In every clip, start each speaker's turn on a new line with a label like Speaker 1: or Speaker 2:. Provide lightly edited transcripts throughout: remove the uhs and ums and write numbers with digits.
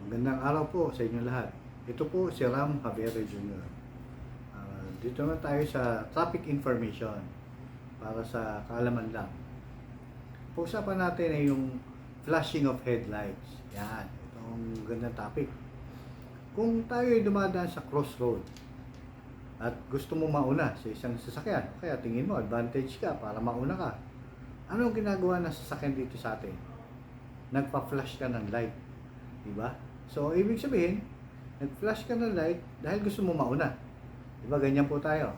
Speaker 1: Magandang araw po sa inyo lahat. Ito po si Ram Javier Jr. Dito na tayo sa traffic information para sa kaalaman lang. Pag-usapan natin ay yung flashing of headlights. Yan, itong gandang topic. Kung tayo ay dumadaan sa crossroad at gusto mo mauna sa isang sasakyan, kaya tingin mo advantage ka para mauna ka. Anong ginagawa ng sasakyan dito sa atin? Nagpa-flash ka ng light, di ba? So, ibig sabihin, nag-flash ka ng light dahil gusto mo mauna. Diba, ganyan po tayo.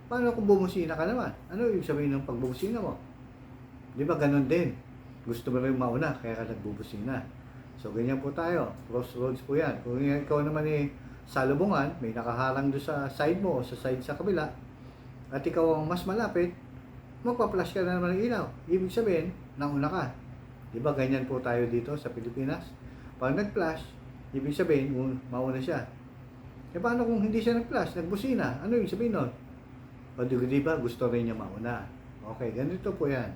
Speaker 1: Paano kung bumusina ka naman? Ano ibig sabihin ng pagbubusina mo? Diba, ganun din. Gusto mo rin mauna, kaya ka nagbubusina. So, ganyan po tayo. Crossroads po yan. Kung ikaw naman salubungan, may nakaharang doon sa side mo o sa side sa kabila, at ikaw ang mas malapit, magpa-flash ka na naman ng ilaw. Ibig sabihin, nauna ka. Diba, ganyan po tayo dito sa Pilipinas. Pag nag-flash, ibig sabihin, mauna siya. Paano kung hindi siya nag-flash, nagbusina? Ano yung sabihin nun? O diba, gusto rin niya mauna. Okay, ganito po yan.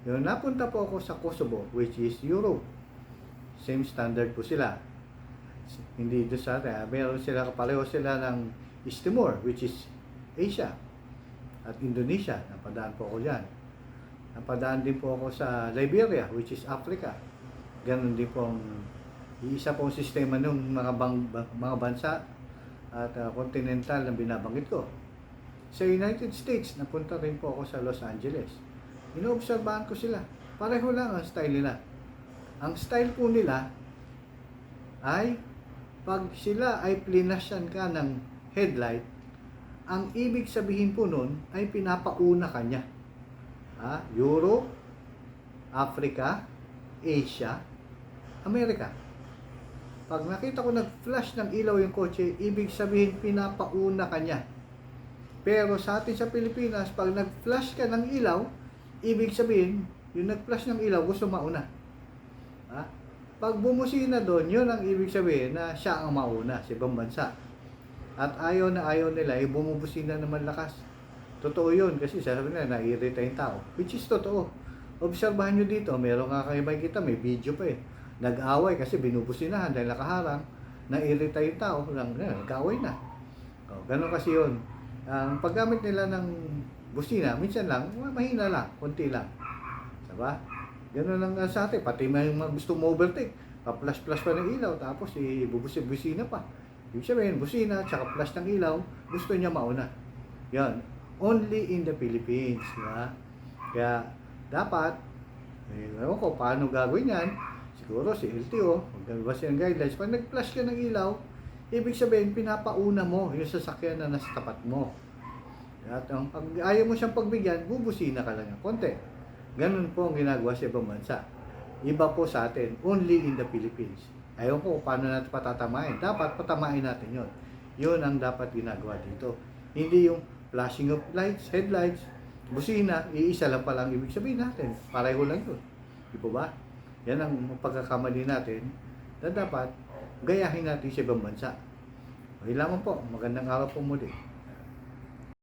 Speaker 1: Yung napunta po ako sa Kosovo, which is Europe. Same standard po sila. Hindi doon sa atin. Meron sila, pareho sila ng East Timor, which is Asia. At Indonesia, napadaan po ako dyan. Napadaan din po ako sa Liberia, which is Africa. Ganun din po ang isa pong sistema ng mga bansa at continental na binabanggit ko. Sa United States, napunta rin po ako sa Los Angeles. Inoobserbahan ko sila. Pareho lang ang style nila. Ang style po nila ay pag sila ay plinasyan ka ng headlight, ang ibig sabihin po nun ay pinapauna ka niya. Europe, Africa, Asia, Amerika. Pag nakita ko nag-flash ng ilaw yung kotse, ibig sabihin pinapauna ka niya. Pero sa atin sa Pilipinas, pag nag-flash ka ng ilaw, ibig sabihin, yung nag-flash ng ilaw, gusto mauna. Pag bumusina doon, yun ang ibig sabihin na siya ang mauna sa ibang bansa. At ayaw na ayaw nila, bumubusina naman lakas. Totoo yun, kasi sabi nila, naiirita yung tao. Which is totoo. Obserbahan nyo dito, meron nga kayo makikita, may video pa nag-away kasi binubusinahan dahil nakaharang, naiirita yung tao, nag-away na. Ganun kasi yun. Ang paggamit nila ng busina, minsan lang, mahina lang, konti lang. Diba? Ganun lang sa atin, pati may mga gusto mo overtake, pa-flash-flash pa ng ilaw, tapos busina pa. Ibig sabihin, busina, tsaka flash ng ilaw, gusto niya mauna. Yan. Only in the Philippines. Diba? Kaya, dapat, ewan ko, paano gagawin yan? Siguro si LTO, magdalabas yung guidelines. Pag nag-flash ka ng ilaw, ibig sabihin, pinapauna mo yung sasakyan na nasa tapat mo. At pag ayaw mo siyang pagbigyan, bubusina ka lang ng konti. Ganun po ang ginagawa sa ibang bansa. Iba po sa atin, only in the Philippines. Ayaw ko paano natin patatamain. Dapat patamain natin yon. Yun ang dapat ginagawa dito. Hindi yung flashing of lights, headlights, busina, iisa lang palang ibig sabihin natin. Pareho lang yun. Di po ba? Yan ang pagkakamali natin na dapat gayahin natin sa ibang bansa. Okay lamang po. Magandang araw po muli.